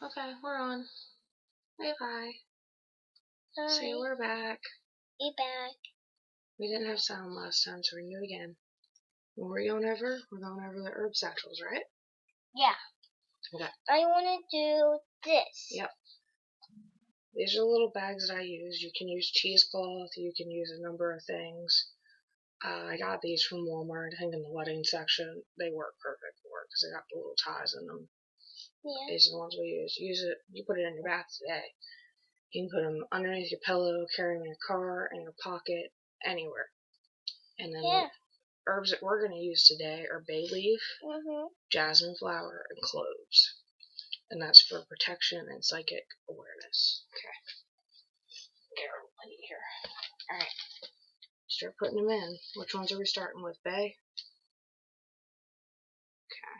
Okay, we're on. Hey, bye. Hi. See, we're back. Be back. We didn't have sound last time, so we're new again. What were we going over? We're going over the herb satchels, right? Yeah. Okay. I want to do this. Yep. These are the little bags that I use. You can use cheesecloth. You can use a number of things. I got these from Walmart. I think in the wedding section. They work perfect for it because they got the little ties in them. Yeah. These are the ones we use. Use it. You put it in your bath today. You can put them underneath your pillow, carry them in your car, in your pocket, anywhere. And then the herbs that we're going to use today are bay leaf, jasmine flower, and cloves. And that's for protection and psychic awareness. Okay. Get our light here. Alright. Start putting them in. Which ones are we starting with, bay? Okay.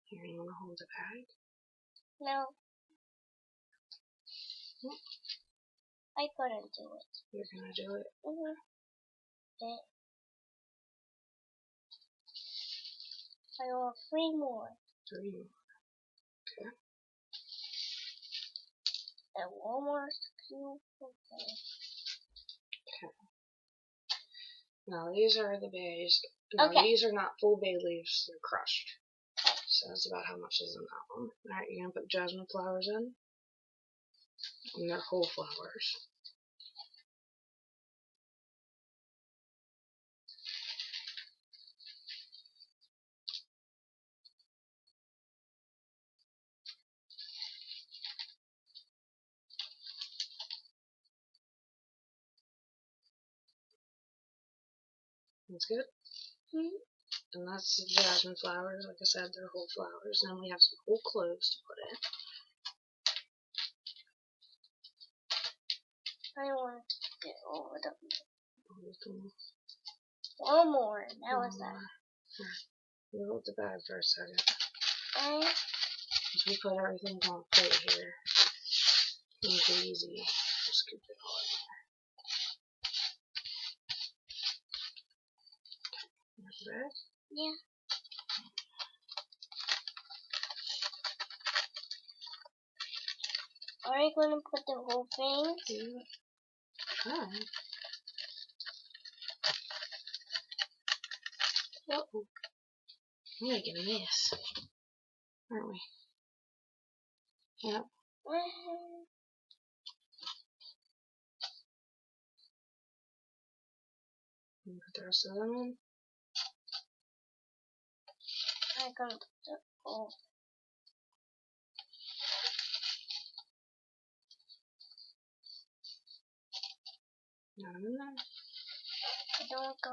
Here, you want to hold the bag? No. I couldn't do it. You're going to do it? Okay. I want 3 more. 3 more. Okay. And 1 more scoop. Okay. Now these are the bays. Now these are not full bay leaves, they're crushed. So that's about how much is in that one. Alright, you're going to put jasmine flowers in. And they're whole flowers. That's good. And that's the jasmine flowers. Like I said, they're whole flowers. And then we have some whole cloves to put in. I want to get all of them. 1 more. That was that. You hold the bag for a second. Okay. As we put everything on a plate here. Make it easy. Just scoop it all in there. There's the bag? Yeah. Are you going to put the whole thing? Yeah. Try. Uh-oh. We're making a mess, aren't we? Yep. Put the rest of them in. I'm going to put the whole. Not in there. I don't go.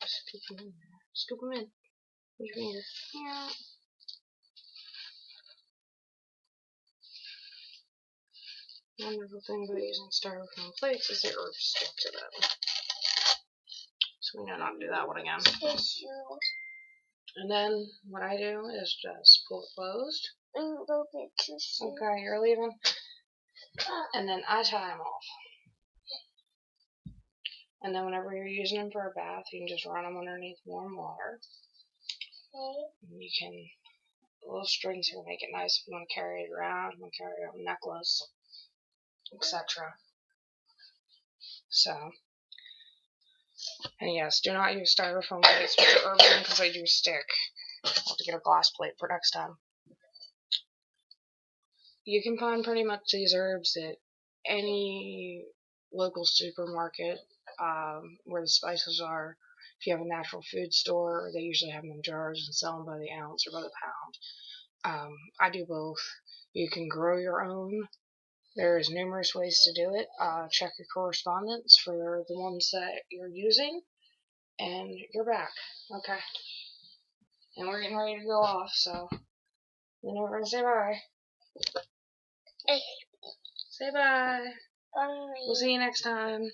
Just scoop them in there. Scoop them in. With your finger. Yeah. Wonderful thing about using styrofoam plates is the herbs stick to them. So we know not to do that one again. And then what I do is just pull it closed. Okay, you're leaving. And then I tie them off. And then whenever you're using them for a bath, you can just run them underneath warm water. And you can, the little strings here make it nice if you want to carry it around, you want to carry it on a necklace, etc. So, and yes, do not use styrofoam plates with your herbs in because they do stick. I'll have to get a glass plate for next time. You can find pretty much these herbs at any local supermarket where the spices are. If you have a natural food store, they usually have them in jars and sell them by the ounce or by the pound. I do both. You can grow your own. There's numerous ways to do it. Check your correspondence for the ones that you're using, and you're back. Okay. And we're getting ready to go off, so then we're going to say bye. Say bye. Bye. We'll see you next time.